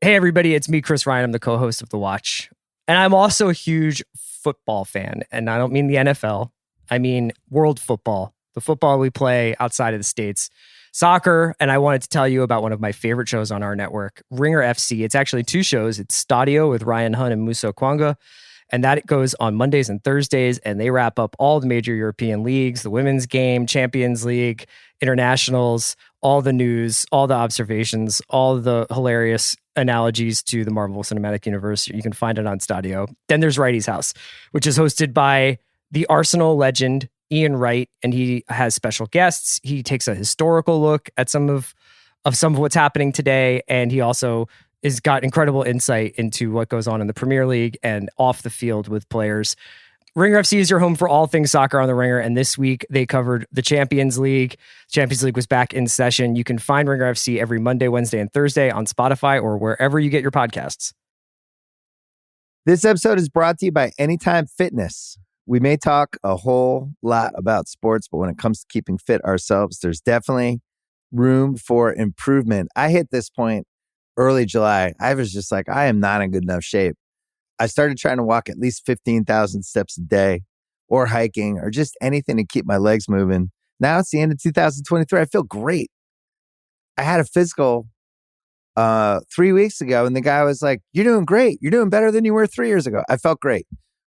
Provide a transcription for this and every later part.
Hey, everybody, it's me, Chris Ryan. I'm the co-host of The Watch. And I'm also a huge football fan. And I don't mean the NFL. I mean world football, the football we play outside of the States. Soccer, and I wanted to tell you about one of my favorite shows on our network, Ringer FC. It's actually two shows. It's Stadio with Ryan Hunn and Musa Okwonga. And that goes on Mondays and Thursdays, and they wrap up all the major European leagues, the women's game, Champions League, internationals, all the news, all the observations, all the hilarious analogies to the Marvel Cinematic Universe. You can find it on Stadio. Then there's Wrighty's House, which is hosted by the Arsenal legend, Ian Wright, and he has special guests. He takes a historical look at some of what's happening today, and he also has got incredible insight into what goes on in the Premier League and off the field with players. Ringer FC is your home for all things soccer on the Ringer, and this week they covered the Champions League. Champions League was back in session. You can find Ringer FC every Monday, Wednesday, and Thursday on Spotify or wherever you get your podcasts. This episode is brought to you by Anytime Fitness. We may talk a whole lot about sports, but when it comes to keeping fit ourselves, there's definitely room for improvement. I hit this point early July. I was just like, I am not in good enough shape. I started trying to walk at least 15,000 steps a day or hiking or just anything to keep my legs moving. Now it's the end of 2023. I feel great. I had a physical 3 weeks ago and the guy was like, you're doing great. You're doing better than you were 3 years ago. I felt great.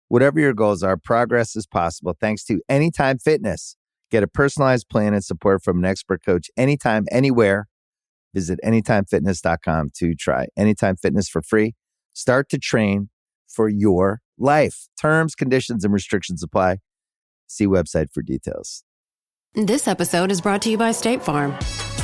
Whatever your goals are, progress is possible thanks to Anytime Fitness. Get a personalized plan and support from an expert coach anytime, anywhere. Visit anytimefitness.com to try Anytime Fitness for free. Start to train for your life. Terms, conditions, and restrictions apply. See website for details. This episode is brought to you by State Farm.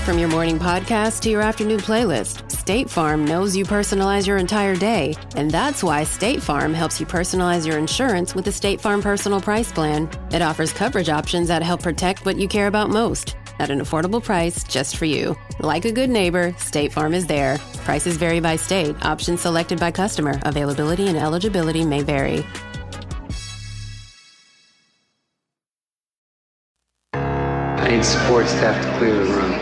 From your morning podcast to your afternoon playlist, State Farm knows you personalize your entire day. And that's why State Farm helps you personalize your insurance with the State Farm Personal Price Plan. It offers coverage options that help protect what you care about most at an affordable price just for you. Like a good neighbor, State Farm is there. Prices vary by state. Options selected by customer. Availability and eligibility may vary. I need support staff to clear the room.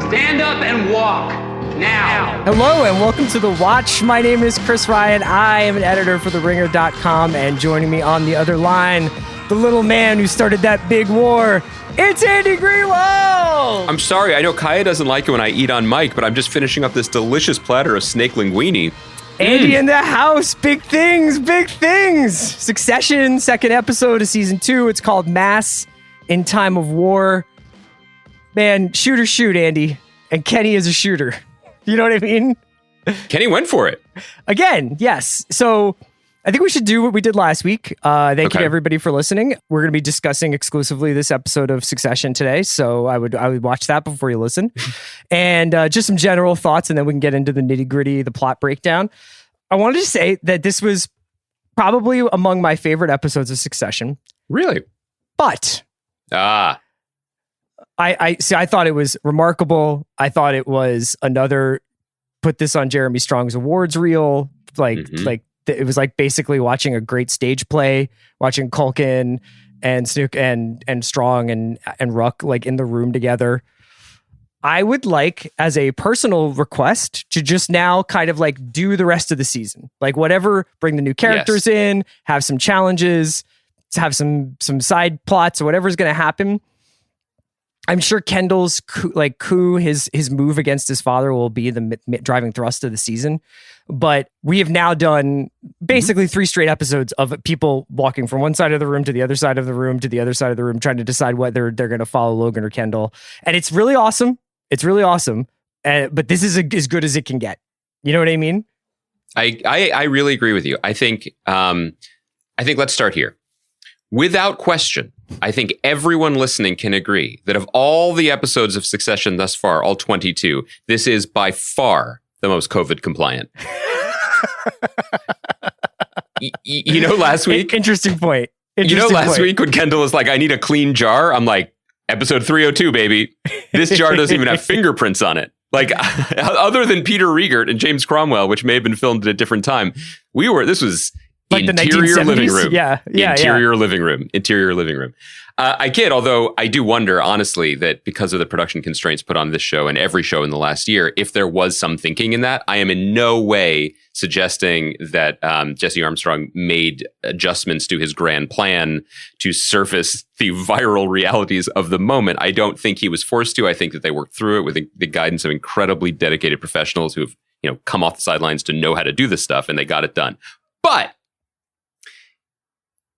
Stand up and walk now. Hello and welcome to The Watch. My name is Chris Ryan. I am an editor for TheRinger.com, and joining me on the other line, the little man who started that big war, it's Andy Greenwald! I'm sorry, I know Kaya doesn't like it when I eat on mic, but I'm just finishing up this delicious platter of snake linguine. Andy in the house, big things, big things! Succession, second episode of season 2. It's called Mass in Time of War. Man, shoot or shoot, Andy. And Kenny is a shooter. You know what I mean? Kenny went for it. Again, yes. So I think we should do what we did last week. Thank you to everybody for listening. We're going to be discussing exclusively this episode of Succession today, so I would watch that before you listen. And just some general thoughts, and then we can get into the nitty-gritty, the plot breakdown. I wanted to say that this was probably among my favorite episodes of Succession. Really? But I thought it was remarkable. I thought it was another put this on Jeremy Strong's awards reel, it was like basically watching a great stage play, watching Culkin and Snook and Strong and Ruck like in the room together. I would like, as a personal request, to just now kind of like do the rest of the season. Like whatever, bring the new characters in, have some challenges, have some side plots or whatever's going to happen. I'm sure Kendall's coup, his move against his father will be the driving thrust of the season. But we have now done basically 3 straight episodes of people walking from one side of the room to the other side of the room to the other side of the room, trying to decide whether they're going to follow Logan or Kendall. And it's really awesome. It's really awesome. But this is as good as it can get. You know what I mean? I really agree with you. I think let's start here. Without question, I think everyone listening can agree that of all the episodes of Succession thus far, all 22, this is by far the most COVID compliant. You know, last week... Interesting point. Last week when Kendall was like, I need a clean jar, I'm like, episode 302, baby. This jar doesn't even have fingerprints on it. Like, other than Peter Riegert and James Cromwell, which may have been filmed at a different time, this was Like interior the 1970s? living room. Yeah. Interior living room. I kid, although I do wonder, honestly, that because of the production constraints put on this show and every show in the last year, if there was some thinking in that. I am in no way suggesting that Jesse Armstrong made adjustments to his grand plan to surface the viral realities of the moment. I don't think he was forced to. I think that they worked through it with the guidance of incredibly dedicated professionals who've come off the sidelines to know how to do this stuff, and they got it done. But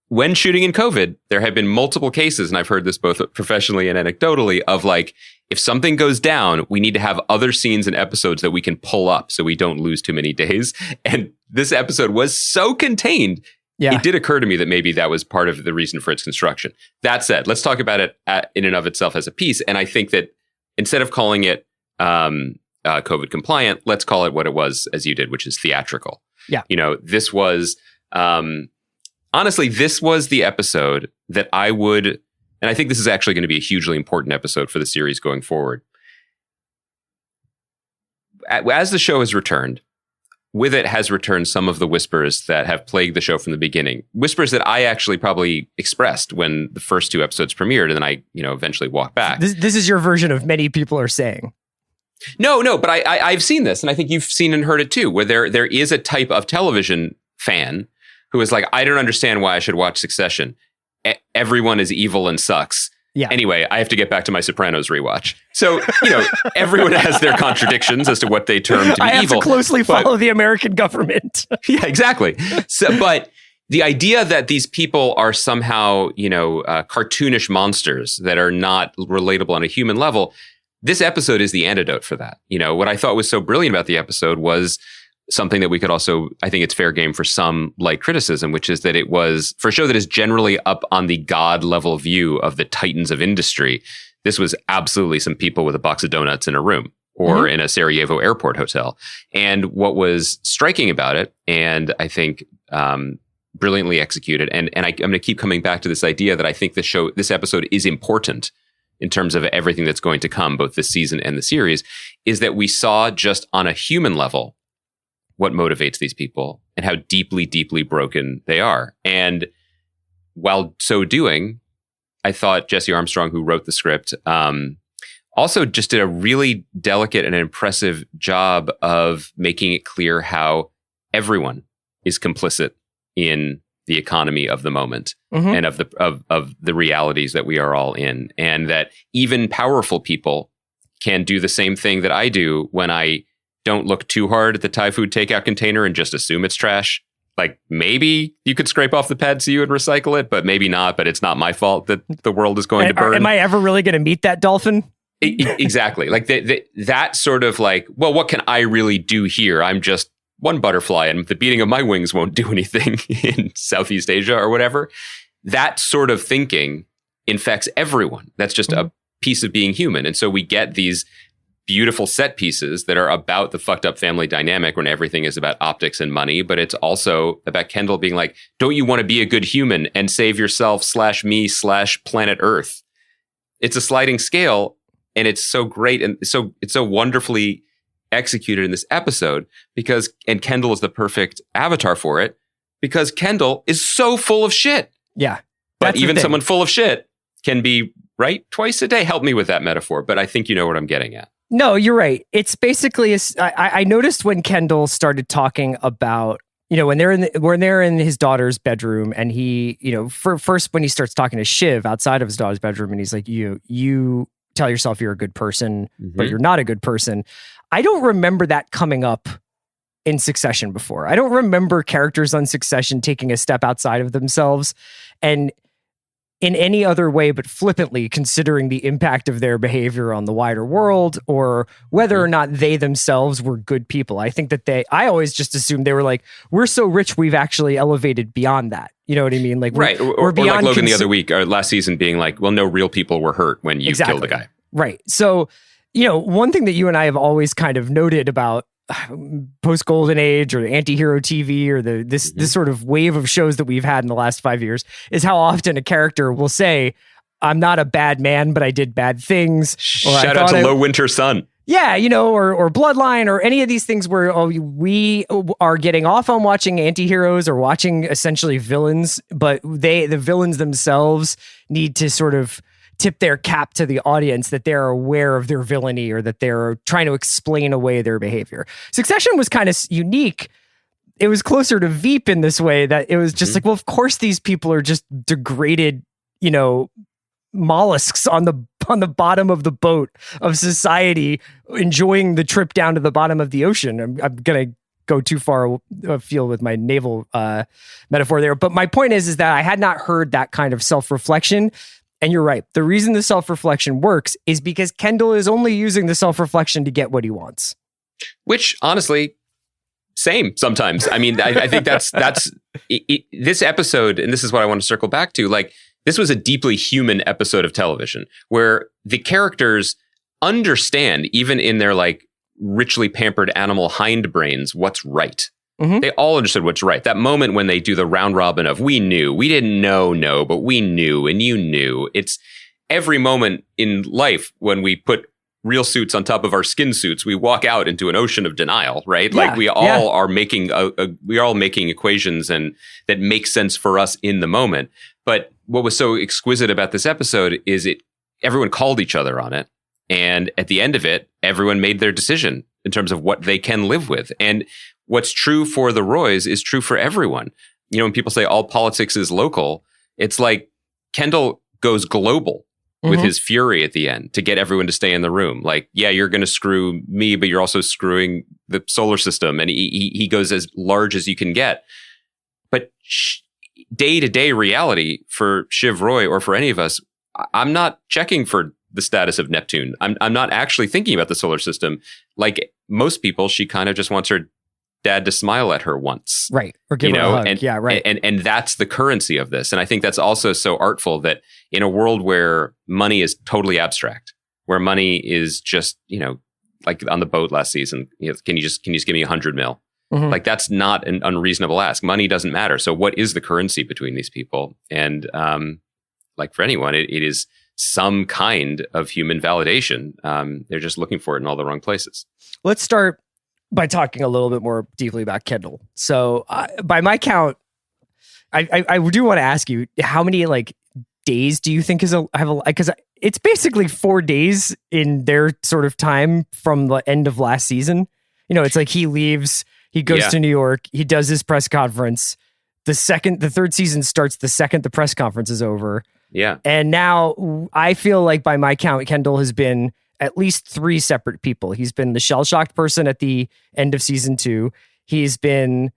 when shooting in COVID, there have been multiple cases, and I've heard this both professionally and anecdotally, of like, if something goes down, we need to have other scenes and episodes that we can pull up so we don't lose too many days. And this episode was so contained. Yeah. It did occur to me that maybe that was part of the reason for its construction. That said, let's talk about it in and of itself as a piece. And I think that instead of calling it COVID compliant, let's call it what it was, as you did, which is theatrical. Yeah. This was... honestly, this was the episode that I would, and I think this is actually going to be a hugely important episode for the series going forward. As the show has returned, with it has returned some of the whispers that have plagued the show from the beginning. Whispers that I actually probably expressed when the first two episodes premiered, and then I, eventually walked back. This is your version of many people are saying. No, but I've seen this, and I think you've seen and heard it too, where there is a type of television fan who is like, I don't understand why I should watch Succession. Everyone is evil and sucks. Yeah. Anyway, I have to get back to my Sopranos rewatch. So, everyone has their contradictions as to what they term to be evil. I have to closely follow the American government. Yeah, exactly. So, but the idea that these people are somehow, cartoonish monsters that are not relatable on a human level, this episode is the antidote for that. What I thought was so brilliant about the episode was something that we could also, I think it's fair game for some light criticism, which is that it was, for a show that is generally up on the God level view of the titans of industry, this was absolutely some people with a box of donuts in a room or in a Sarajevo airport hotel. And what was striking about it, and I think brilliantly executed, and I'm going to keep coming back to this idea that I think this episode is important in terms of everything that's going to come, both this season and the series, is that we saw just on a human level what motivates these people and how deeply, deeply broken they are. And while so doing, I thought Jesse Armstrong, who wrote the script, also just did a really delicate and impressive job of making it clear how everyone is complicit in the economy of the moment and of the realities that we are all in. And that even powerful people can do the same thing that I do when I don't look too hard at the Thai food takeout container and just assume it's trash. Like, maybe you could scrape off the pad so you would recycle it, but maybe not. But it's not my fault that the world is going to burn. Am I ever really going to meet that dolphin? Exactly. Like that sort of like, well, what can I really do here? I'm just one butterfly and the beating of my wings won't do anything in Southeast Asia or whatever. That sort of thinking infects everyone. That's just a piece of being human. And so we get these beautiful set pieces that are about the fucked up family dynamic when everything is about optics and money, but it's also about Kendall being like, don't you want to be a good human and save yourself / me / planet Earth? It's a sliding scale, and it's so great, and it's so wonderfully executed in this episode and Kendall is the perfect avatar for it because Kendall is so full of shit. Yeah. But even someone full of shit can be right twice a day. Help me with that metaphor, but I think you know what I'm getting at. No, you're right. It's basically, I noticed when Kendall started talking about, when they're in his daughter's bedroom and he, first when he starts talking to Shiv outside of his daughter's bedroom and he's like, you tell yourself you're a good person, but you're not a good person. I don't remember that coming up in Succession before. I don't remember characters on Succession taking a step outside of themselves and in any other way but flippantly considering the impact of their behavior on the wider world or whether or not they themselves were good people. I think that I always just assumed they were like, we're so rich, we've actually elevated beyond that. You know what I mean? Like, we're beyond like Logan the other week or last season being like, well, no real people were hurt when you killed a guy. Right. So, one thing that you and I have always kind of noted about post Golden Age or anti-hero TV or this sort of wave of shows that we've had in the last 5 years is how often a character will say, I'm not a bad man, but I did bad things. Shout out to Low Winter Sun. Yeah, or Bloodline or any of these things where we are getting off on watching antiheroes or watching essentially villains, but the villains themselves need to sort of tip their cap to the audience that they're aware of their villainy or that they're trying to explain away their behavior. Succession was kind of unique. It was closer to Veep in this way that it was just like, well, of course these people are just degraded, mollusks on the bottom of the boat of society, enjoying the trip down to the bottom of the ocean. I'm gonna go too far afield with my naval metaphor there, but my point is that I had not heard that kind of self-reflection. And you're right. The reason the self-reflection works is because Kendall is only using the self-reflection to get what he wants. Which, honestly, same sometimes. I mean, I think that's this episode, and this is what I want to circle back to. Like, this was a deeply human episode of television where the characters understand, even in their like richly pampered animal hindbrains, what's right. They all understood what's right. That moment when they do the round robin of we knew, we didn't know, but we knew and you knew. It's every moment in life when we put real suits on top of our skin suits, we walk out into an ocean of denial, right? Yeah, like we all are making we are all making equations and that make sense for us in the moment. But what was so exquisite about this episode is everyone called each other on it. And at the end of it, everyone made their decision in terms of what they can live with. And what's true for the Roys is true for everyone. When people say all politics is local, it's like Kendall goes global with his fury at the end to get everyone to stay in the room. Like, yeah, you're going to screw me, but you're also screwing the solar system. And he goes as large as you can get. But day-to-day reality for Shiv Roy or for any of us, I'm not checking for the status of Neptune. I'm not actually thinking about the solar system. Like most people, she kind of just wants her dad to smile at her once. Right. Or give her a hug. And, yeah, right. And that's the currency of this. And I think that's also so artful that in a world where money is totally abstract, where money is just, like on the boat last season, can you just give me $100 million? Like that's not an unreasonable ask. Money doesn't matter. So what is the currency between these people? And like for anyone, it is some kind of human validation. They're just looking for it in all the wrong places. Let's start by talking a little bit more deeply about Kendall. So by my count, I do want to ask you, how many like days do you think because it's basically 4 days in their sort of time from the end of last season. It's like he leaves, he goes to New York, he does his press conference. The third season starts the second the press conference is over. Yeah. And now I feel like by my count, Kendall has been at least 3 separate people. He's been the shell-shocked person at the end of season 2. He's been,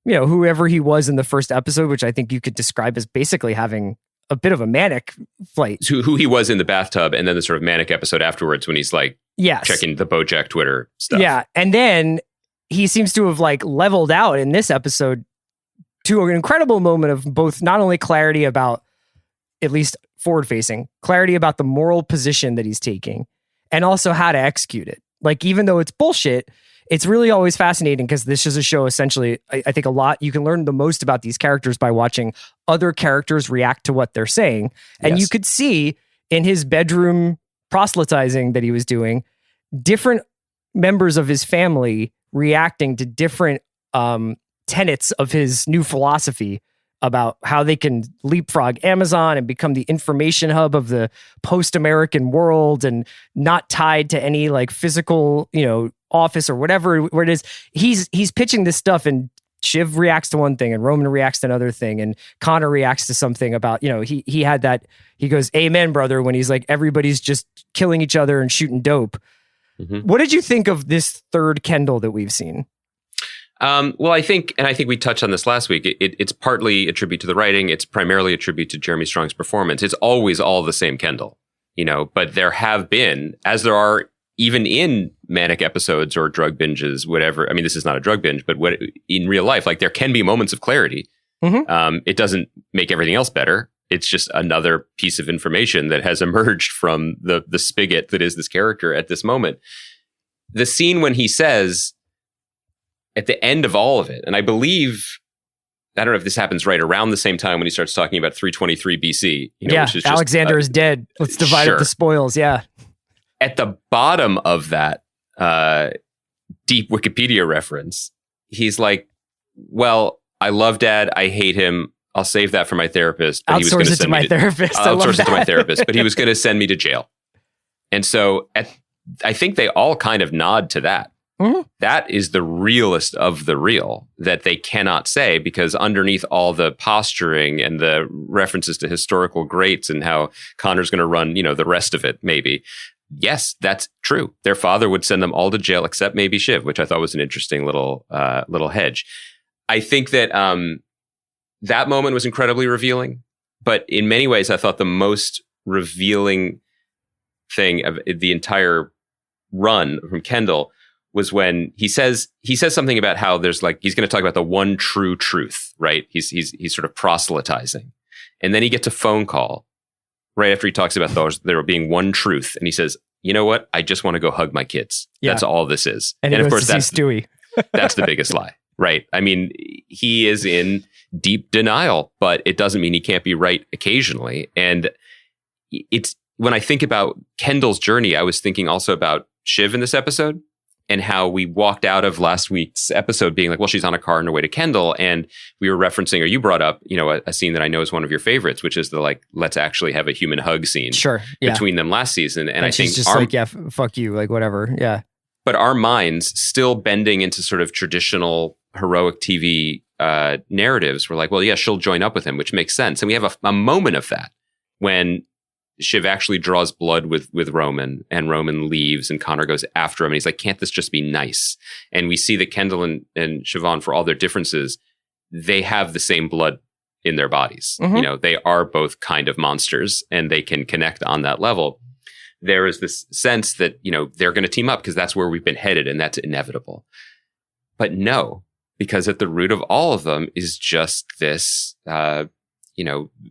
whoever he was in the first episode, which I think you could describe as basically having a bit of a manic flight. Who he was in the bathtub, and then the sort of manic episode afterwards when he's like checking the BoJack Twitter stuff. Yeah. And then he seems to have like leveled out in this episode to an incredible moment of both not only clarity about, at least forward-facing, clarity about the moral position that he's taking, and also how to execute it. Like, even though it's bullshit, it's really always fascinating because this is a show, essentially, I think you can learn the most about these characters by watching other characters react to what they're saying. And you could see in his bedroom proselytizing that he was doing, different members of his family reacting to different tenets of his new philosophy about how they can leapfrog Amazon and become the information hub of the post-American world and not tied to any like physical, office or whatever where it is. He's pitching this stuff, and Shiv reacts to one thing and Roman reacts to another thing, and Connor reacts to something about, he had that, he goes, "Amen, brother," when he's like, everybody's just killing each other and shooting dope. What did you think of this third Kendall that we've seen? Well, I think we touched on this last week. It's partly a tribute to the writing. It's primarily a tribute to Jeremy Strong's performance. It's always all the same Kendall, but there have been, as there are even in manic episodes or drug binges, whatever. I mean, this is not a drug binge, but in real life, like there can be moments of clarity. It doesn't make everything else better. It's just another piece of information that has emerged from the spigot that is this character at this moment. The scene when he says, at the end of all of it, and I don't know if this happens right around the same time when he starts talking about 323 BC. Which is Alexander is dead. Let's divide up the spoils. Yeah. At the bottom of that, deep Wikipedia reference. He's like, well, I love Dad. I hate him. I'll save that for my therapist. But Outsource it to my therapist. Outsource it to my therapist. But he was going to send me to jail. And so I think they all kind of nod to that. Mm-hmm. That is the realest of the real that they cannot say, because underneath all the posturing and the references to historical greats and how Connor's going to run, the rest of it, maybe. Yes, that's true. Their father would send them all to jail except maybe Shiv, which I thought was an interesting little hedge. I think that that moment was incredibly revealing, but in many ways, I thought the most revealing thing of the entire run from Kendall was when he says something about how there's he's going to talk about the one true truth, right? He's sort of proselytizing. And then he gets a phone call right after he talks about there being one truth. And he says, you know what? I just want to go hug my kids. Yeah. That's all this is. And of course, that's Stewie. That's the biggest lie, right? I mean, he is in deep denial, but it doesn't mean he can't be right occasionally. And it's when I think about Kendall's journey, I was thinking also about Shiv in this episode. And how we walked out of last week's episode being like, well, she's on a car on her way to Kendall. And we were referencing, or you brought up, a scene that I know is one of your favorites, which is the let's actually have a human hug scene between them last season. And I think she's just fuck you, whatever. Yeah. But our minds still bending into sort of traditional heroic TV narratives were like, well, yeah, she'll join up with him, which makes sense. And we have a moment of that when Shiv actually draws blood with Roman, and Roman leaves, and Connor goes after him. And he's like, can't this just be nice? And we see that Kendall and Siobhan, for all their differences, they have the same blood in their bodies. Mm-hmm. They are both kind of monsters, and they can connect on that level. There is this sense that, they're going to team up because that's where we've been headed, and that's inevitable. But no, because at the root of all of them is just this,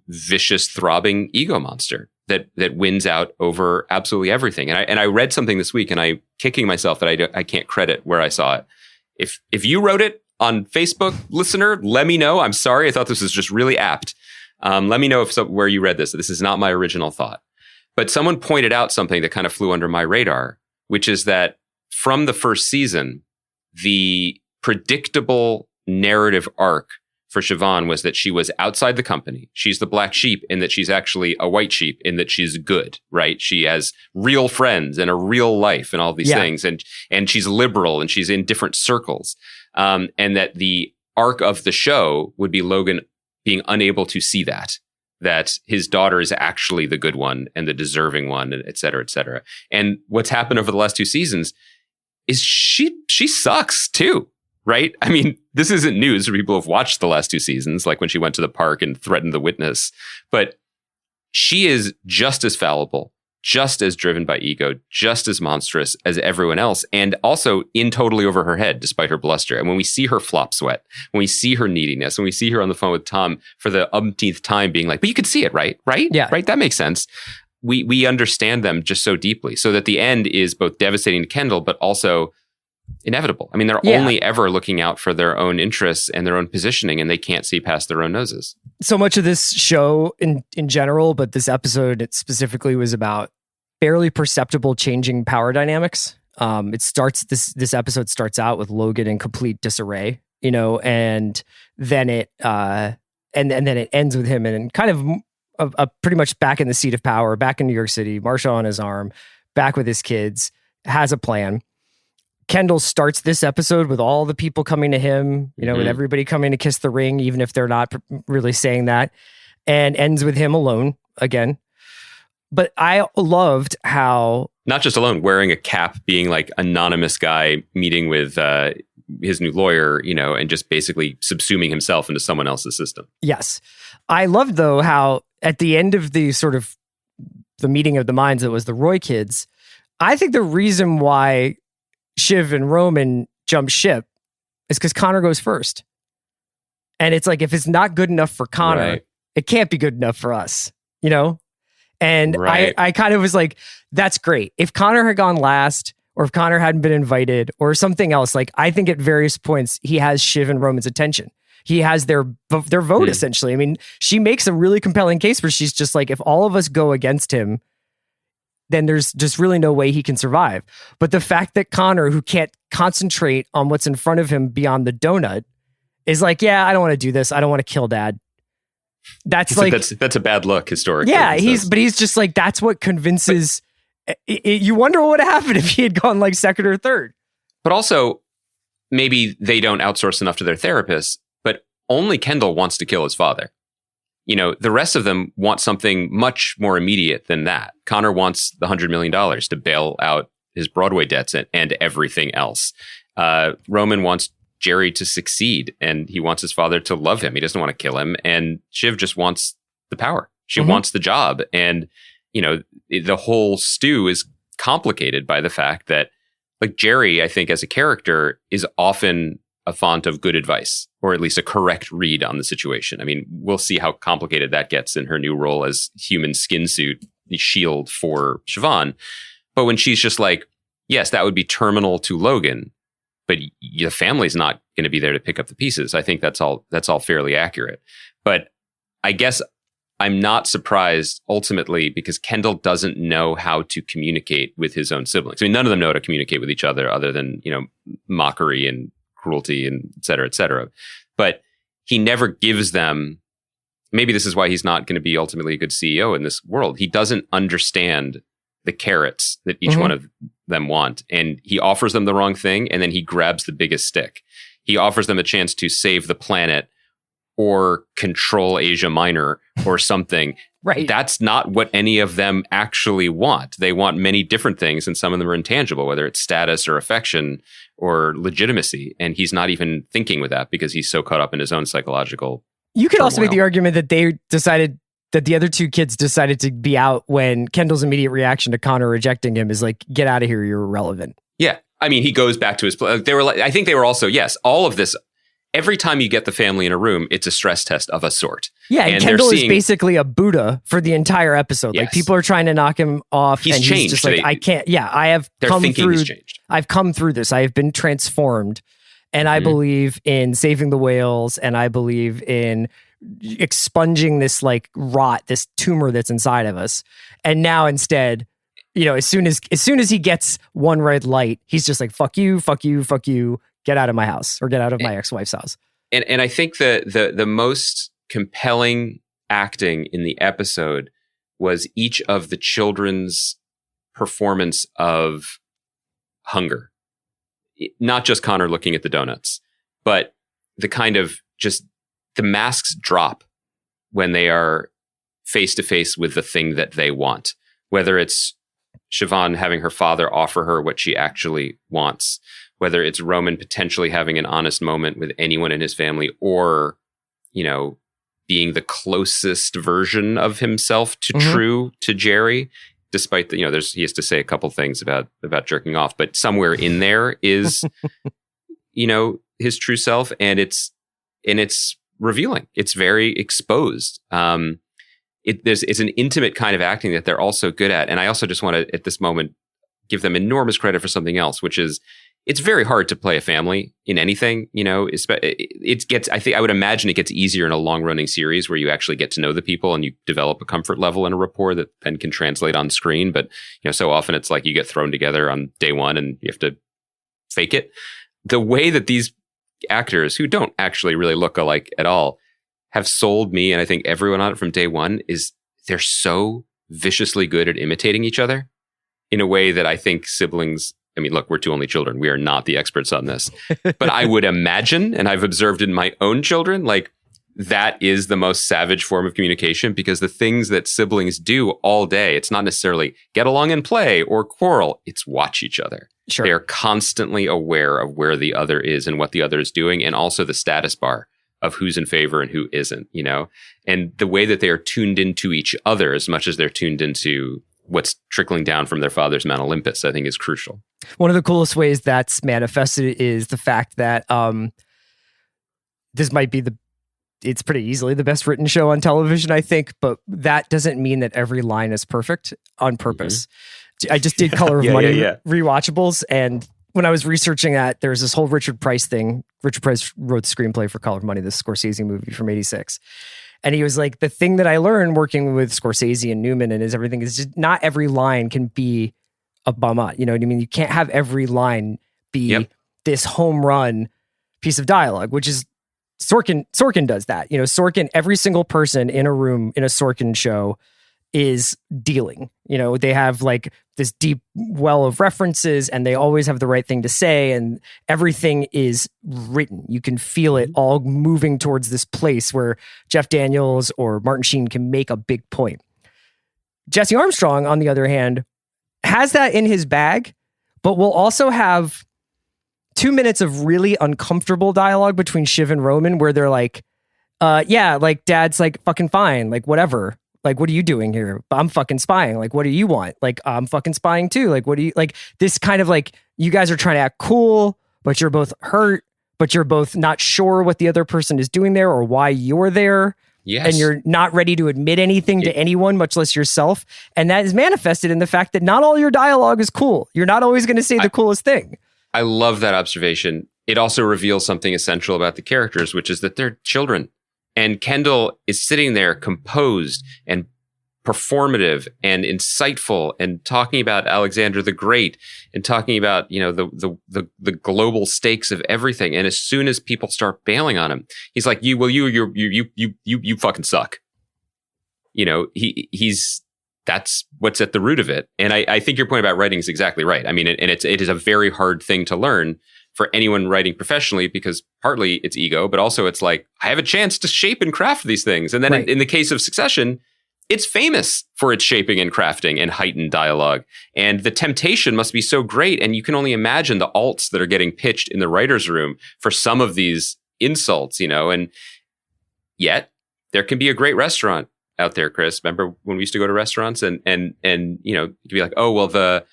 vicious, throbbing ego monster that wins out over absolutely everything. And I read something this week, and I'm kicking myself that I can't credit where I saw it. If you wrote it on Facebook, listener, let me know. I'm sorry. I thought this was just really apt. Let me know where you read this. This is not my original thought. But someone pointed out something that kind of flew under my radar, which is that from the first season, the predictable narrative arc for Siobhan was that she was outside the company. She's the black sheep in that she's actually a white sheep in that she's good, right? She has real friends and a real life and all these things. And she's liberal and she's in different circles. And that the arc of the show would be Logan being unable to see that his daughter is actually the good one and the deserving one, et cetera, et cetera. And what's happened over the last 2 seasons is she sucks too. Right? I mean, this isn't news for people who have watched the last 2 seasons, like when she went to the park and threatened the witness. But she is just as fallible, just as driven by ego, just as monstrous as everyone else, and also in totally over her head, despite her bluster. And when we see her flop sweat, when we see her neediness, when we see her on the phone with Tom for the umpteenth time being like, but you could see it, right? Right? Yeah. Right? That makes sense. We understand them just so deeply, so that the end is both devastating to Kendall, but also inevitable. I mean, they're only ever looking out for their own interests and their own positioning, and they can't see past their own noses. So much of this show in general, but this episode it specifically was about barely perceptible changing power dynamics. This episode starts out with Logan in complete disarray, and then it and then it ends with him in kind of pretty much back in the seat of power, back in New York City, Marsha on his arm, back with his kids, has a plan. Kendall starts this episode with all the people coming to him, with everybody coming to kiss the ring, even if they're not really saying that, and ends with him alone again. But I loved how... Not just alone, wearing a cap, being like anonymous guy meeting with his new lawyer, and just basically subsuming himself into someone else's system. Yes. I loved, though, how at the end of the sort of the meeting of the minds that was the Roy kids, I think the reason why Shiv and Roman jump ship is because Connor goes first. And it's like, if it's not good enough for Connor, it can't be good enough for us, And I kind of was like, that's great. If Connor had gone last, or if Connor hadn't been invited, or something else, I think at various points, he has Shiv and Roman's attention. He has their vote, essentially. I mean, she makes a really compelling case where she's just like, if all of us go against him, then there's just really no way he can survive. But the fact that Connor, who can't concentrate on what's in front of him beyond the donut, is like, yeah, I don't want to do this. I don't want to kill dad. That's a bad look historically. Yeah, he's just like, that's what convinces. You wonder what would have happened if he had gone like second or third. But also, maybe they don't outsource enough to their therapists, but only Kendall wants to kill his father. You know, the rest of them want something much more immediate than that. Connor wants the $100 million to bail out his Broadway debts and everything else. Roman wants Jerry to succeed, and he wants his father to love him. He doesn't want to kill him. And Shiv just wants the power. She wants the job. And, you know, the whole stew is complicated by the fact that, like, Jerry, I think, as a character, is often a font of good advice, or at least a correct read on the situation. I mean, we'll see how complicated that gets in her new role as human skin suit shield for Siobhan. But when she's just like, yes, that would be terminal to Logan, but the family's not going to be there to pick up the pieces. I think that's all fairly accurate. But I guess I'm not surprised ultimately, because Kendall doesn't know how to communicate with his own siblings. I mean, none of them know how to communicate with each other than, you know, mockery and cruelty and et cetera, et cetera. But he never gives them, maybe this is why he's not going to be ultimately a good CEO in this world. He doesn't understand the carrots that each one of them want. And he offers them the wrong thing, and then he grabs the biggest stick. He offers them a chance to save the planet or control Asia Minor or something. Right. That's not what any of them actually want. They want many different things, and some of them are intangible, whether it's status or affection or legitimacy. And he's not even thinking with that because he's so caught up in his own psychological You could also turmoil. make the argument that the other two kids decided to be out when Kendall's immediate reaction to Connor rejecting him is like, get out of here, you're irrelevant. Yeah. I mean, he goes back to his they were like, I think they were also, yes, all of this. Every time you get the family in a room, it's a stress test of a sort. Yeah, and Kendall is basically a Buddha for the entire episode. Yes. Like, people are trying to knock him off. He's and changed. He's just like, I can't. Yeah, I have come through. He's changed. I've come through this. I have been transformed, and I believe in saving the whales, and I believe in expunging this like rot, this tumor that's inside of us. And now instead, you know, as soon as he gets one red light, he's just like, fuck you, fuck you, fuck you. Get out of my house, or get out of my ex-wife's house. And I think the most compelling acting in the episode was each of the children's performance of hunger. Not just Connor looking at the donuts, but the kind of just the masks drop when they are face to face with the thing that they want, whether it's Siobhan having her father offer her what she actually wants, whether it's Roman potentially having an honest moment with anyone in his family, or, you know, being the closest version of himself to true to Jerry, despite the, you know, he has to say a couple things about jerking off, but somewhere in there is, you know, his true self, and it's revealing. It's very exposed. It's an intimate kind of acting that they're also good at. And I also just want to, at this moment, give them enormous credit for something else, which is, it's very hard to play a family in anything, you know. I would imagine it gets easier in a long running series where you actually get to know the people and you develop a comfort level and a rapport that then can translate on screen. But, you know, so often it's like you get thrown together on day one and you have to fake it. The way that these actors, who don't actually really look alike at all, have sold me, and I think everyone on it from day one, is they're so viciously good at imitating each other in a way that I think siblings, I mean, look, we're two only children. We are not the experts on this. But I would imagine, and I've observed in my own children, like, that is the most savage form of communication, because the things that siblings do all day, it's not necessarily get along and play or quarrel. It's watch each other. Sure. They are constantly aware of where the other is and what the other is doing, and also the status bar of who's in favor and who isn't, you know, and the way that they are tuned into each other as much as they're tuned into what's trickling down from their father's Mount Olympus, I think is crucial. One of the coolest ways that's manifested is the fact that this might be it's pretty easily the best written show on television, I think, but that doesn't mean that every line is perfect on purpose. I just did Color of Money rewatchables, and when I was researching that, there's this whole Richard Price thing. Richard Price wrote the screenplay for Color of Money, this Scorsese movie from '86. And he was like, the thing that I learned working with Scorsese and Newman and is everything is just not every line can be a bum out. You know what I mean? You can't have every line be this home run piece of dialogue, which is Sorkin does that. You know, Sorkin, every single person in a room in a Sorkin show is dealing. You know, they have like this deep well of references and they always have the right thing to say and everything is written. You can feel it all moving towards this place where Jeff Daniels or Martin Sheen can make a big point. Jesse Armstrong, on the other hand, has that in his bag, but will also have 2 minutes of really uncomfortable dialogue between Shiv and Roman where they're like, yeah, like dad's like fucking fine, like whatever. Like, what are you doing here? I'm fucking spying. Like, what do you want? Like, I'm fucking spying too. Like, what do you like? This kind of like, you guys are trying to act cool, but you're both hurt, but you're both not sure what the other person is doing there or why you're there. Yes. And you're not ready to admit anything to anyone, much less yourself. And that is manifested in the fact that not all your dialogue is cool. You're not always going to say the coolest thing. I love that observation. It also reveals something essential about the characters, which is that they're children. And Kendall is sitting there composed and performative and insightful and talking about Alexander the Great and talking about, you know, the global stakes of everything. And as soon as people start bailing on him, he's like, you fucking suck. You know, that's what's at the root of it. And I think your point about writing is exactly right. I mean, and it is a very hard thing to learn for anyone writing professionally, because partly it's ego, but also it's like, I have a chance to shape and craft these things. And then in the case of Succession, it's famous for its shaping and crafting and heightened dialogue. And the temptation must be so great. And you can only imagine the alts that are getting pitched in the writer's room for some of these insults, you know, and yet there can be a great restaurant out there, Chris. Remember when we used to go to restaurants and you know, you'd be like, oh, well, the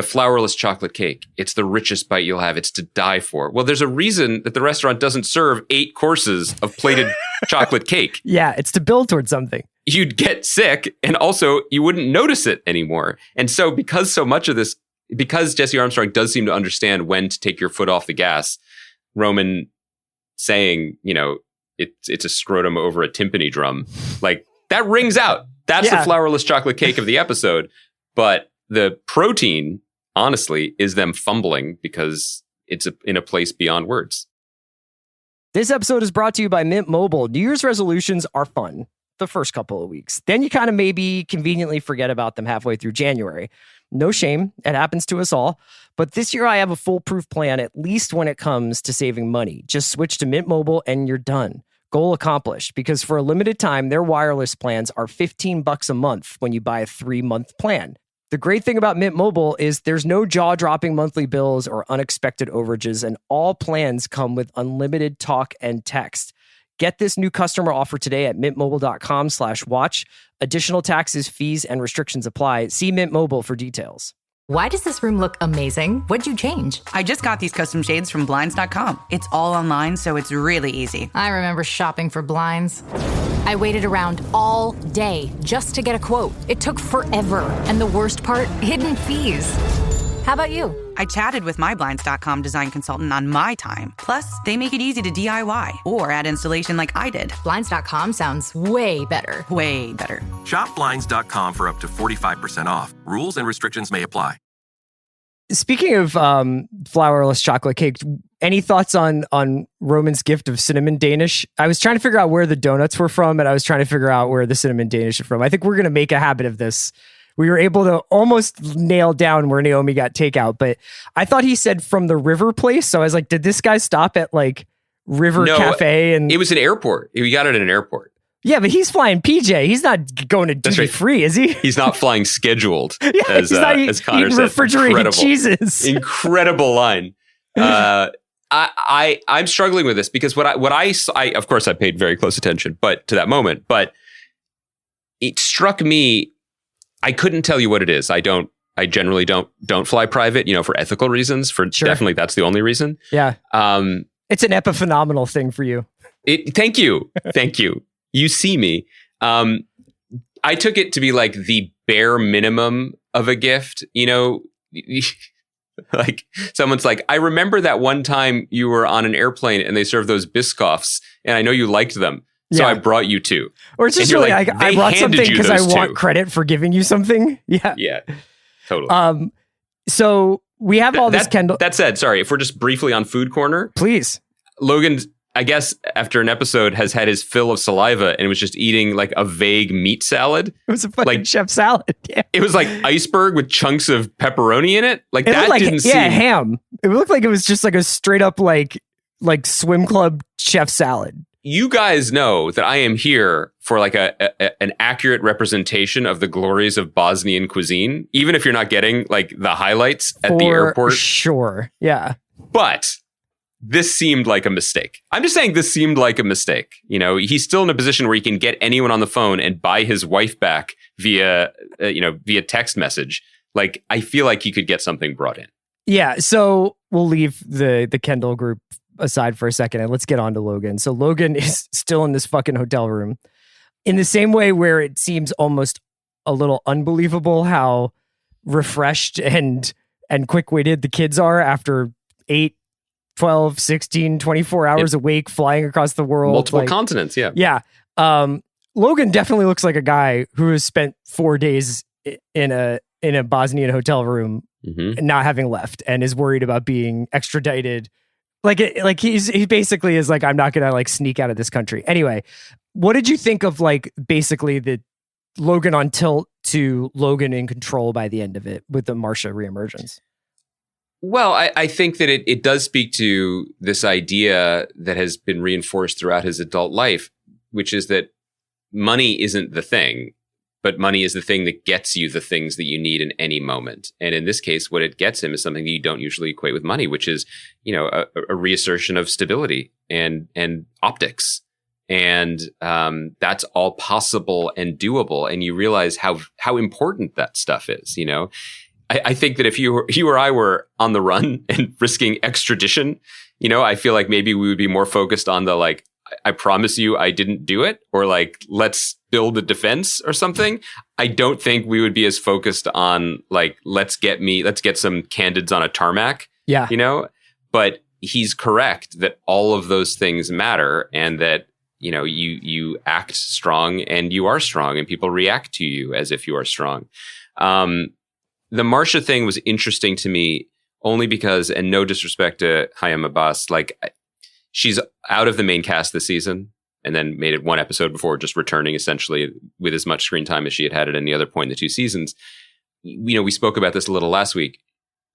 flourless chocolate cake, it's the richest bite you'll have. It's to die for. Well, there's a reason that the restaurant doesn't serve 8 courses of plated chocolate cake. Yeah, it's to build towards something. You'd get sick, and also you wouldn't notice it anymore. And so because so much of this, because Jesse Armstrong does seem to understand when to take your foot off the gas, Roman saying, you know, it's a scrotum over a timpani drum, like that rings out. That's the flourless chocolate cake of the episode. But the protein, honestly, is them fumbling because it's in a place beyond words. This episode is brought to you by Mint Mobile. New Year's resolutions are fun the first couple of weeks. Then you kind of maybe conveniently forget about them halfway through January. No shame. It happens to us all. But this year I have a foolproof plan, at least when it comes to saving money. Just switch to Mint Mobile and you're done. Goal accomplished, because for a limited time, their wireless plans are $15 a month when you buy a 3-month plan. The great thing about Mint Mobile is there's no jaw-dropping monthly bills or unexpected overages, and all plans come with unlimited talk and text. Get this new customer offer today at mintmobile.com/watch. Additional taxes, fees, and restrictions apply. See Mint Mobile for details. Why does this room look amazing? What'd you change? I just got these custom shades from Blinds.com. It's all online, so it's really easy. I remember shopping for blinds. I waited around all day just to get a quote. It took forever. And the worst part, hidden fees. How about you? I chatted with my Blinds.com design consultant on my time. Plus, they make it easy to DIY or add installation like I did. Blinds.com sounds way better. Way better. Shop Blinds.com for up to 45% off. Rules and restrictions may apply. Speaking of flourless chocolate cake, any thoughts on Roman's gift of cinnamon Danish? I was trying to figure out where the donuts were from, and I was trying to figure out where the cinnamon Danish are from. I think we're going to make a habit of this. We were able to almost nail down where Naomi got takeout, but I thought he said from the River place. So I was like, did this guy stop at like River Cafe? And it was an airport. We got it at an airport. Yeah, but he's flying PJ. He's not going to duty free, is he? He's not flying scheduled. Yeah, as, he's not as Connor eating said. refrigerated cheeses. Incredible line. I'm struggling with this because what I of course I paid very close attention, but to that moment, but it struck me. I couldn't tell you what it is. I generally don't fly private, for ethical reasons. Definitely that's the only reason. Yeah. It's an epiphenomenal thing for you. Thank you. Thank you. You see me. I took it to be like the bare minimum of a gift, like someone's like, I remember that one time you were on an airplane and they served those Biscoffs and I know you liked them. So Yeah. I brought you 2. Or it's just And you're really like, like, I they brought handed something you because I those want 2. credit for giving you something. Yeah. Yeah, totally. So we have all this Kendall. That said, sorry, if we're just briefly on Food Corner, Please. Logan, I guess after an episode has had his fill of saliva and was just eating like a vague meat salad. It was a fucking chef salad. Yeah. It was like iceberg with chunks of pepperoni in it. Like It that looked like, didn't seem. ham. It looked like it was just like a straight up like swim club chef salad. You guys know that I am here for like an accurate representation of the glories of Bosnian cuisine, even if you're not getting like the highlights at the airport. Sure. Yeah. But this seemed like a mistake. I'm just saying this seemed like a mistake. You know, he's still in a position where he can get anyone on the phone and buy his wife back via text message. Like, I feel like he could get something brought in. Yeah. So we'll leave the Kendall group aside for a second and let's get on to Logan. So Logan is still in this fucking hotel room in the same way where it seems almost a little unbelievable how refreshed and quick-witted the kids are after 8, 12, 16, 24 hours awake, flying across the world. Multiple continents, yeah. Yeah. Logan definitely looks like a guy who has spent 4 days in a Bosnian hotel room and not having left and is worried about being extradited. He basically is like, I'm not going to like sneak out of this country. Anyway, what did you think of like basically the Logan on tilt to Logan in control by the end of it with the Marcia reemergence? Well, I think that it does speak to this idea that has been reinforced throughout his adult life, which is that money isn't the thing, but money is the thing that gets you the things that you need in any moment. And in this case, what it gets him is something that you don't usually equate with money, which is, you know, a reassertion of stability and optics. And that's all possible and doable. And you realize how important that stuff is, you know. I think that if you or I were on the run and risking extradition, you know, I feel like maybe we would be more focused on the like, I promise you I didn't do it, or like, let's build a defense or something. I don't think we would be as focused on like, let's get some candids on a tarmac. Yeah. You know, but he's correct that all of those things matter and that, you know, you act strong and you are strong and people react to you as if you are strong. The Marcia thing was interesting to me only because, and no disrespect to Hayam Abbas, like she's out of the main cast this season and then made it one episode before just returning essentially with as much screen time as she had at any other point in the 2 seasons. You know, we spoke about this a little last week.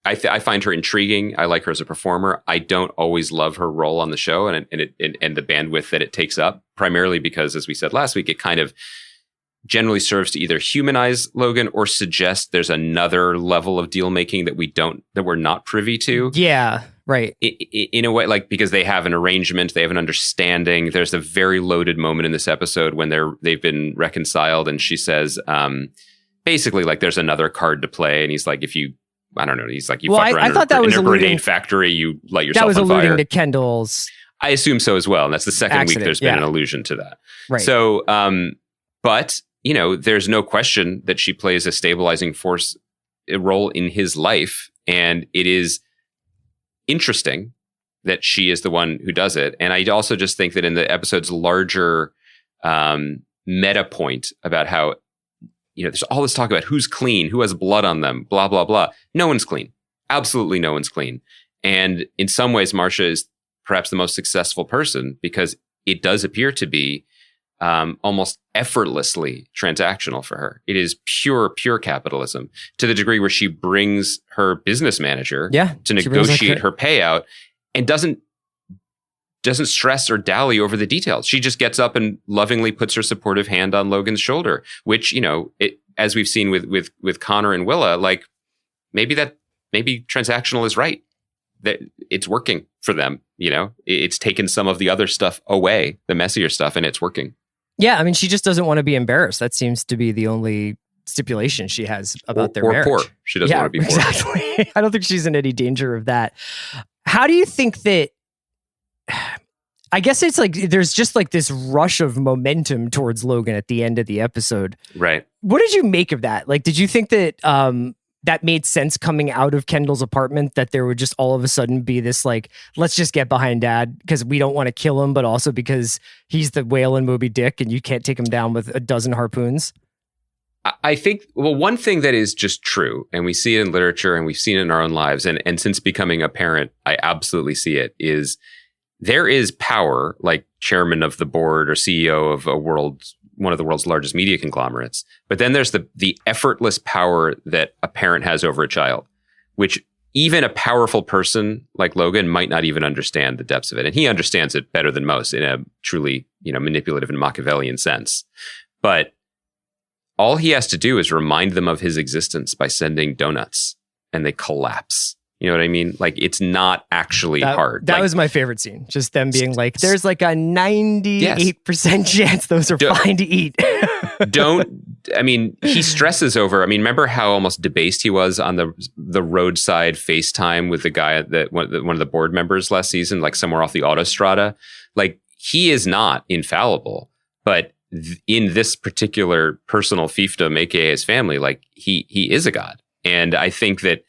I find her intriguing. I like her as a performer. I don't always love her role on the show and the bandwidth that it takes up, primarily because, as we said last week, it kind of generally serves to either humanize Logan or suggest there's another level of deal making that we're not privy to. Yeah, right. In a way, like, because they have an arrangement, they have an understanding. There's a very loaded moment in this episode when they've been reconciled, and she says, basically, like, there's another card to play, and he's like, I don't know, he's like, you fuck around in a grenade factory, you light yourself on fire. That was alluding to Kendall's. I assume so as well, and that's the second week there's been an allusion to that. Right. So, but you know, there's no question that she plays a stabilizing force, a role in his life. And it is interesting that she is the one who does it. And I also just think that in the episode's larger meta point about how, you know, there's all this talk about who's clean, who has blood on them, blah, blah, blah. No one's clean. Absolutely no one's clean. And in some ways, Marcia is perhaps the most successful person because it does appear to be almost effortlessly transactional for her. It is pure capitalism to the degree where she brings her business manager to negotiate her payout and doesn't stress or dally over the details. She just gets up and lovingly puts her supportive hand on Logan's shoulder, which, you know, as we've seen with Connor and Willa, like maybe transactional is right. That it's working for them. You know, it's taken some of the other stuff away, the messier stuff, and it's working. Yeah, I mean, she just doesn't want to be embarrassed. That seems to be the only stipulation she has about their marriage. Or poor. She doesn't want to be poor. Exactly. I don't think she's in any danger of that. How do you think that... I guess it's like there's just like this rush of momentum towards Logan at the end of the episode. Right. What did you make of that? Like, did you think that that made sense coming out of Kendall's apartment, that there would just all of a sudden be this like, let's just get behind dad because we don't want to kill him, but also because he's the whale in Moby Dick and you can't take him down with a dozen harpoons? I think, well, one thing that is just true, and we see it in literature and we've seen it in our own lives, and since becoming a parent, I absolutely see it, is there is power, like chairman of the board or CEO of one of the world's largest media conglomerates. But then there's the effortless power that a parent has over a child, which even a powerful person like Logan might not even understand the depths of it. And he understands it better than most in a truly, manipulative and Machiavellian sense. But all he has to do is remind them of his existence by sending donuts, and they collapse. You know what I mean? Like, it's not actually hard. That was my favorite scene. Just them being like, there's like a 98% chance those are fine to eat. He stresses over, remember how almost debased he was on the roadside FaceTime with the guy that one of the board members last season, like somewhere off the autostrada. Like, he is not infallible, but in this particular personal fiefdom, aka his family, like he is a god. And I think that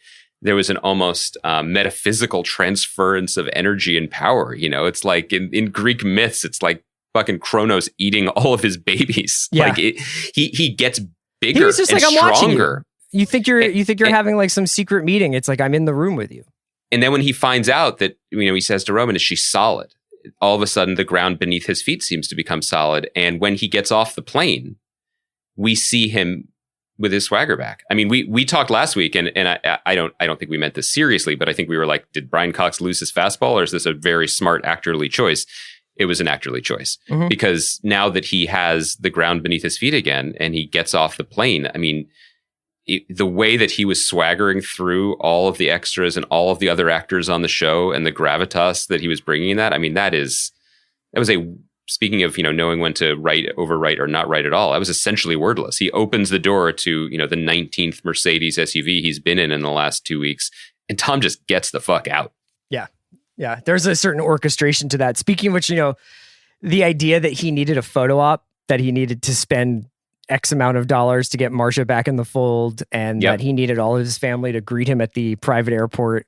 there was an almost metaphysical transference of energy and power. It's like in Greek myths, it's like fucking Kronos eating all of his babies. Yeah. Like he gets bigger. He was just and like, I'm stronger. Watching you. You think you're having like some secret meeting. It's like, I'm in the room with you. And then when he finds out that, he says to Roman, is she solid? All of a sudden the ground beneath his feet seems to become solid. And when he gets off the plane, we see him with his swagger back. We talked last week, and I don't think we meant this seriously, but I think we were like, did Brian Cox lose his fastball, or is this a very smart actorly choice? It was an actorly choice, because now that he has the ground beneath his feet again and he gets off the plane, the way that he was swaggering through all of the extras and all of the other actors on the show, and the gravitas that he was bringing in that was a, speaking of, knowing when to overwrite or not write at all, I was essentially wordless. He opens the door to, the 19th Mercedes SUV he's been in the last 2 weeks, and Tom just gets the fuck out. Yeah. Yeah. There's a certain orchestration to that. Speaking of which, the idea that he needed a photo op, that he needed to spend X amount of dollars to get Marcia back in the fold, and that he needed all of his family to greet him at the private airport.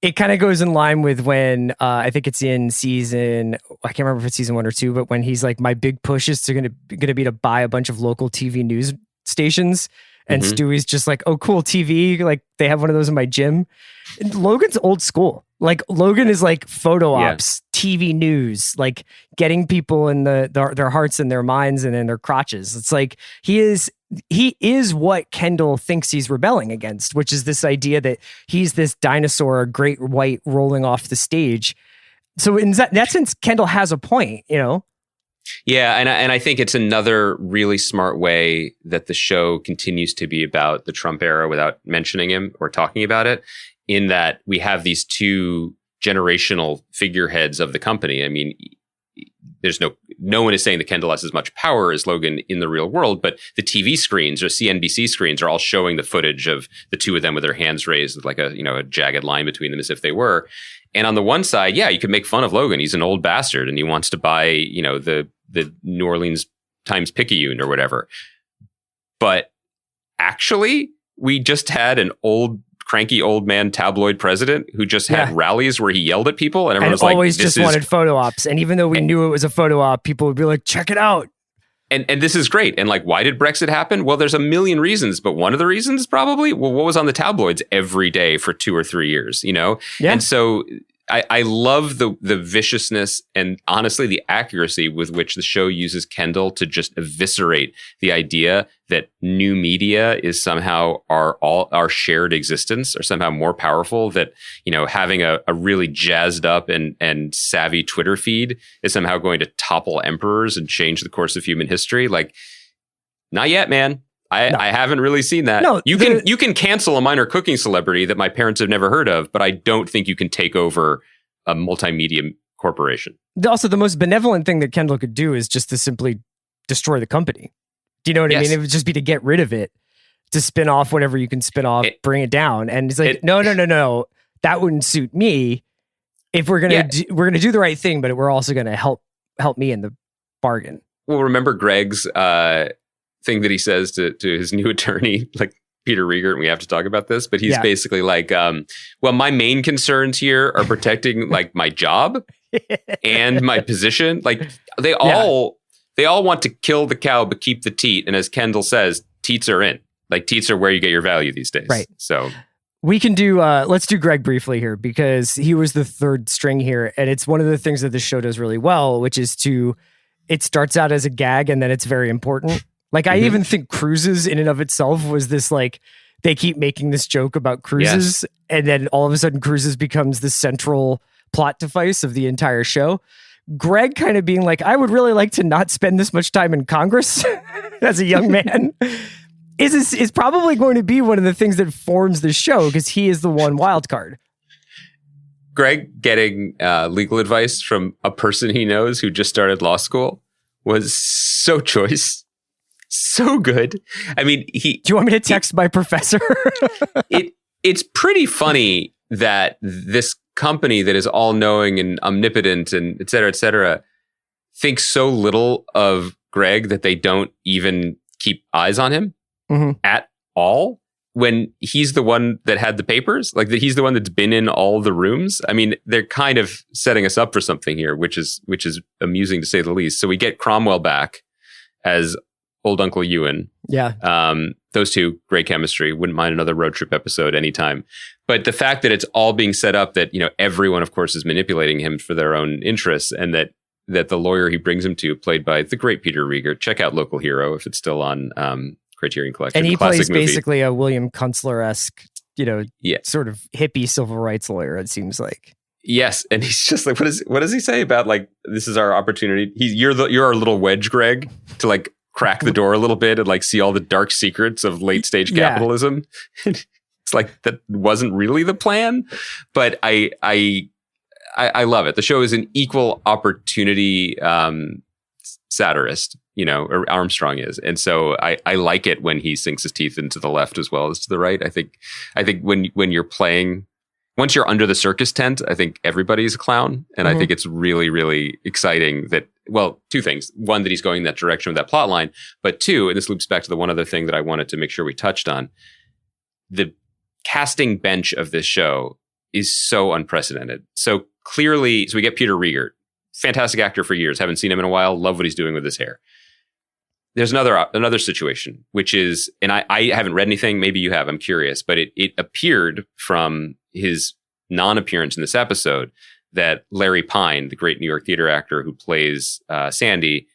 It kind of goes in line with when I think it's in season, I can't remember if it's season 1 or 2, but when he's like, my big push is going to be to buy a bunch of local TV news stations. And Stewie's just like, oh, cool, TV. Like, they have one of those in my gym. And Logan's old school. Like, Logan is like photo ops, TV news, like getting people in their hearts and their minds and in their crotches. It's like, he is what Kendall thinks he's rebelling against, which is this idea that he's this dinosaur, a great white rolling off the stage. So in that sense, Kendall has a point, Yeah, and I think it's another really smart way that the show continues to be about the Trump era without mentioning him or talking about it, in that we have these two generational figureheads of the company. There's no one is saying that Kendall has as much power as Logan in the real world, but the TV screens or CNBC screens are all showing the footage of the two of them with their hands raised with like a jagged line between them as if they were. And on the one side, you could make fun of Logan. He's an old bastard and he wants to buy, the New Orleans Times Picayune or whatever. But actually, we just had an cranky old man tabloid president who just had rallies where he yelled at people, and everyone was like, always just wanted photo ops. And even though we knew it was a photo op, people would be like, check it out. And this is great. And like, why did Brexit happen? Well, there's a million reasons, but one of the reasons probably, what was on the tabloids every day for 2 or 3 years, Yeah. And so I love the viciousness and honestly the accuracy with which the show uses Kendall to just eviscerate the idea that new media is somehow our shared existence, or somehow more powerful, that, having a really jazzed up and savvy Twitter feed is somehow going to topple emperors and change the course of human history. Like, not yet, man. I haven't really seen that. No, you can cancel a minor cooking celebrity that my parents have never heard of, but I don't think you can take over a multimedia corporation. Also, the most benevolent thing that Kendall could do is just to simply destroy the company. Do you know what I mean? It would just be to get rid of it, to spin off whatever you can spin off, bring it down. And it's like, no, that wouldn't suit me. If we're gonna do the right thing, but we're also gonna help me in the bargain. Well, remember Greg's thing that he says to his new attorney, like, Peter Riegert, and we have to talk about this, but he's basically like, well, my main concerns here are protecting like my job and my position. Like they all want to kill the cow but keep the teat. And as Kendall says, teats are in. Like teats are where you get your value these days. Right. So we can do, let's do Greg briefly here because he was the third string here. And it's one of the things that this show does really well, which is it starts out as a gag and then it's very important. Like I even think Cruises in and of itself was this like, they keep making this joke about Cruises and then all of a sudden Cruises becomes the central plot device of the entire show. Greg kind of being like, I would really like to not spend this much time in Congress as a young man. Is probably going to be one of the things that forms the show because he is the one wild card. Greg getting legal advice from a person he knows who just started law school was so choice, so good. I mean, do you want me to text my professor? It's pretty funny that this company that is all knowing and omnipotent and et cetera, thinks so little of Greg that they don't even keep eyes on him. At all when he's the one that had the papers, like that he's the one that's been in all the rooms. I mean, they're kind of setting us up for something here, which is amusing to say the least. So we get Cromwell back as old Uncle Ewan. Yeah. Those two, great chemistry. Wouldn't mind another road trip episode anytime. But the fact that it's all being set up that, everyone, of course, is manipulating him for their own interests and that the lawyer he brings him to, played by the great Peter Riegert, check out Local Hero if it's still on Criterion Collection. And he plays movie. Basically a William Kunstler-esque, sort of hippie civil rights lawyer, it seems like. Yes, and he's just like, what does he say about like this is our opportunity? You're our little wedge, Greg, to like crack the door a little bit and like see all the dark secrets of late stage capitalism. It's like that wasn't really the plan, but I love it. The show is an equal opportunity satirist. Or Armstrong is. And so I like it when he sinks his teeth into the left as well as to the right. I think when you're playing, once you're under the circus tent, I think everybody's a clown. And I think it's really, really exciting that, well, two things. One, that he's going in that direction with that plot line. But two, and this loops back to the one other thing that I wanted to make sure we touched on. The casting bench of this show is so unprecedented. So clearly, we get Peter Riegert, fantastic actor for years. Haven't seen him in a while. Love what he's doing with his hair. There's another situation, which is, and I haven't read anything, maybe you have, I'm curious, but it appeared from his non-appearance in this episode that Larry Pine, the great New York theater actor who plays Sandy,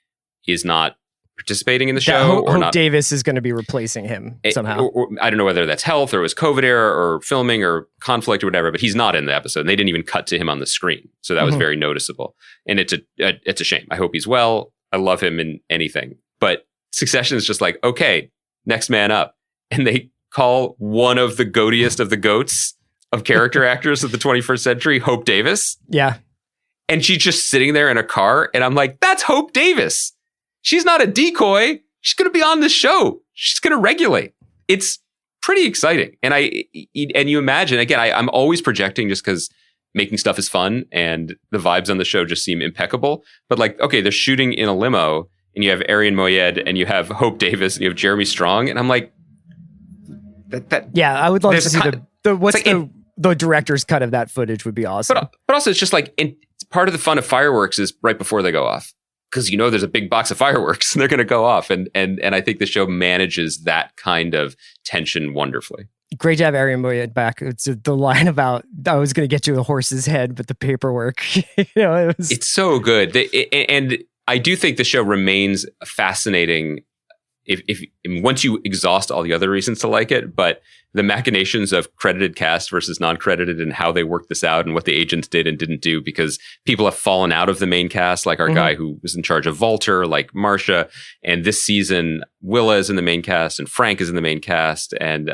is not participating in the show. Hope Davis is going to be replacing him somehow. I don't know whether that's health or it was COVID era or filming or conflict or whatever, but he's not in the episode. And they didn't even cut to him on the screen. So that was very noticeable. And it's a shame. I hope he's well. I love him in anything. But Succession is just like, okay, next man up. And they call one of the goatiest of the goats of character actors of the 21st century, Hope Davis. Yeah. And she's just sitting there in a car. And I'm like, that's Hope Davis. She's not a decoy. She's going to be on the show. She's going to regulate. It's pretty exciting. And you imagine, again, I'm always projecting just because making stuff is fun and the vibes on the show just seem impeccable. But like, okay, they're shooting in a limo and you have Arian Moayed and you have Hope Davis and you have Jeremy Strong. And I'm like, yeah, I would love to see the director's cut of that footage would be awesome. But also it's just like, part of the fun of fireworks is right before they go off. Because there's a big box of fireworks and they're going to go off. And I think the show manages that kind of tension wonderfully. Great to have Arian Moayed back. It's the line about, I was going to get you a horse's head, but the paperwork, It's so good. And I do think the show remains fascinating if once you exhaust all the other reasons to like it, but the machinations of credited cast versus non-credited and how they work this out and what the agents did and didn't do, because people have fallen out of the main cast, like our guy who was in charge of Volter, like Marcia. And this season, Willa is in the main cast and Frank is in the main cast. And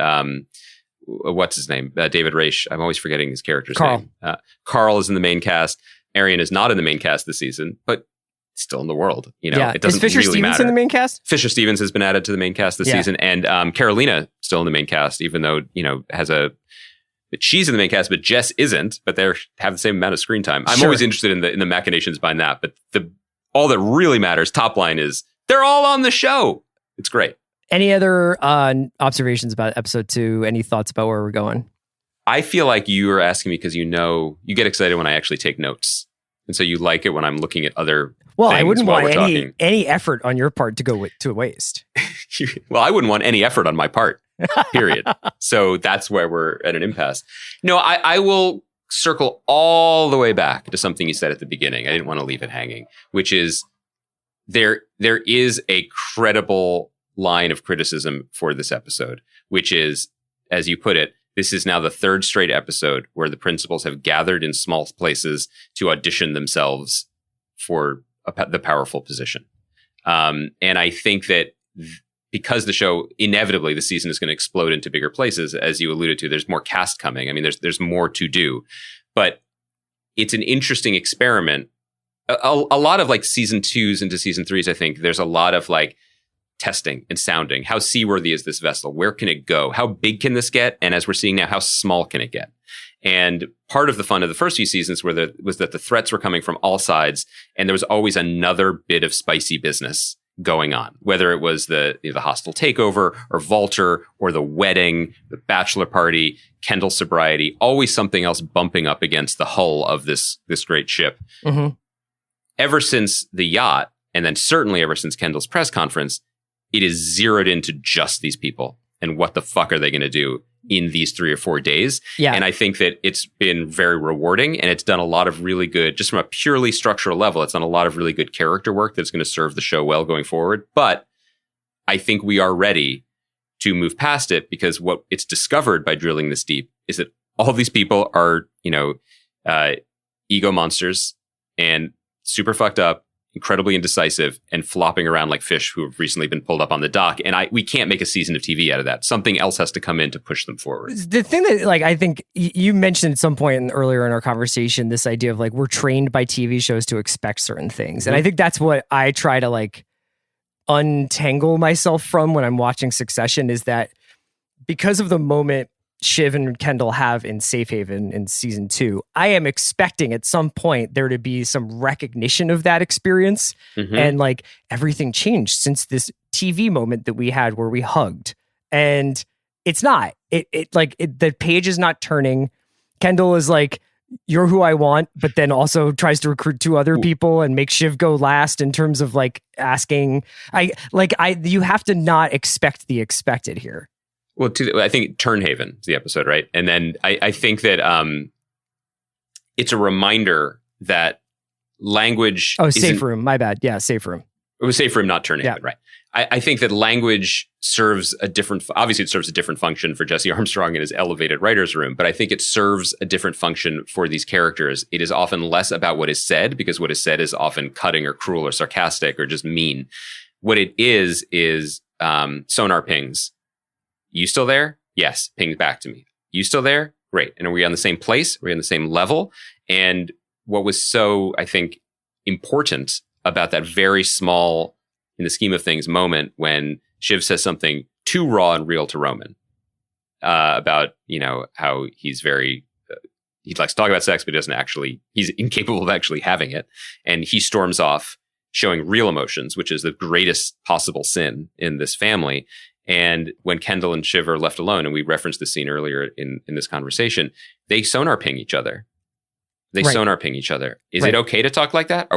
what's his name? David Raish. I'm always forgetting his character's name. Carl is in the main cast. Arian is not in the main cast this season, but still in the world. It doesn't is Fisher really Stevens matter. In the main cast? Fisher Stevens has been added to the main cast this season, and Carolina still in the main cast, even though she's in the main cast, but Jess isn't. But they have the same amount of screen time. I'm always interested in the machinations behind that. But all that really matters, top line, is they're all on the show. It's great. Any other observations about episode 2? Any thoughts about where we're going? I feel like you are asking me because you get excited when I actually take notes. And so you like it when I'm looking at other things I wouldn't while want we're any effort on your part to go to waste. Well, I wouldn't want any effort on my part, period. So that's where we're at an impasse. No, I will circle all the way back to something you said at the beginning. I didn't want to leave it hanging, which is there is a credible line of criticism for this episode, which is, as you put it, this is now the third straight episode where the principals have gathered in small places to audition themselves for the powerful position. And I think that because the show, inevitably, the season is going to explode into bigger places, as you alluded to, there's more cast coming. I mean, there's more to do. But it's an interesting experiment. A lot of like season 2s into season 3s, I think there's a lot of like testing and sounding. How seaworthy is this vessel? Where can it go? How big can this get? And as we're seeing now, how small can it get? And part of the fun of the first few seasons was that the threats were coming from all sides, and there was always another bit of spicy business going on, whether it was the hostile takeover or Vaulter or the wedding, the bachelor party, Kendall's sobriety, always something else bumping up against the hull of this great ship. Mm-hmm. Ever since the yacht, and then certainly ever since Kendall's press conference, it is zeroed into just these people and what the fuck are they going to do in these 3 or 4 days. Yeah. And I think that it's been very rewarding, and it's done a lot of really good, just from a purely structural level, it's done a lot of really good character work that's going to serve the show well going forward. But I think we are ready to move past it, because what it's discovered by drilling this deep is that all these people are, ego monsters and super fucked up, incredibly indecisive, and flopping around like fish who have recently been pulled up on the dock. And we can't make a season of TV out of that. Something else has to come in to push them forward. The thing that, like, I think you mentioned at some point earlier in our conversation, this idea of like, we're trained by TV shows to expect certain things. And I think that's what I try to like untangle myself from when I'm watching Succession, is that because of the moment Shiv and Kendall have in Safe Haven in season 2, I am expecting at some point there to be some recognition of that experience. Mm-hmm. And like, everything changed since this TV moment that we had where we hugged. And it's not. The page is not turning. Kendall is like, you're who I want, but then also tries to recruit 2 other people and make Shiv go last in terms of like asking. You have to not expect the expected here. Well, I think Turnhaven is the episode, right? And then I think that it's a reminder that language... Oh, Safe Room. My bad. Yeah, Safe Room. It was Safe Room, not Turnhaven, yeah. Right. I think that language serves a different... Obviously, it serves a different function for Jesse Armstrong in his elevated writer's room, but I think it serves a different function for these characters. It is often less about what is said, because what is said is often cutting or cruel or sarcastic or just mean. What it is sonar pings. You still there? Yes. Ping back to me. You still there? Great. And are we on the same place? Are we on the same level? And what was so, I think, important about that very small, in the scheme of things, moment when Shiv says something too raw and real to Roman about, how he's very, he likes to talk about sex, but he's incapable of actually having it. And he storms off showing real emotions, which is the greatest possible sin in this family. And when Kendall and Shiv are left alone, and we referenced the scene earlier in this conversation, they sonar ping each other. Is it okay to talk like that?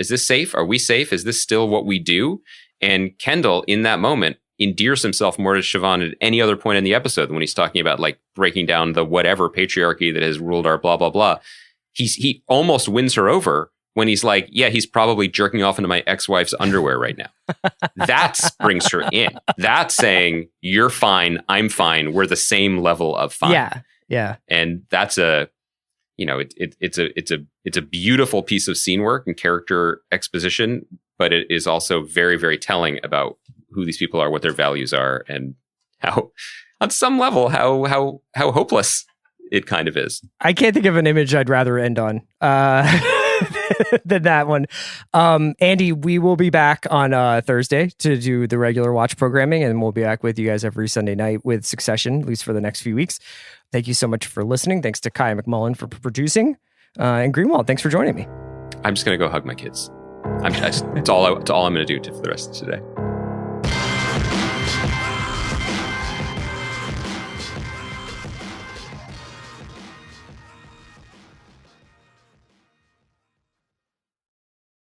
Is this safe? Are we safe? Is this still what we do? And Kendall, in that moment, endears himself more to Siobhan at any other point in the episode when he's talking about like breaking down the whatever patriarchy that has ruled our blah, blah, blah. He almost wins her over when he's like, yeah, he's probably jerking off into my ex-wife's underwear right now. That brings her in. That's saying, you're fine, I'm fine, we're the same level of fine. Yeah. And that's it's a beautiful piece of scene work and character exposition, but it is also very, very telling about who these people are, what their values are, and how, on some level, how hopeless it kind of is. I can't think of an image I'd rather end on. Than that one. Andy, we will be back on Thursday to do the regular watch programming, and we'll be back with you guys every Sunday night with Succession, at least for the next few weeks. Thank you so much for listening. Thanks to Kai McMullen for producing. And Greenwald, thanks for joining me. I'm just going to go hug my kids. It's all I'm going to do for the rest of today.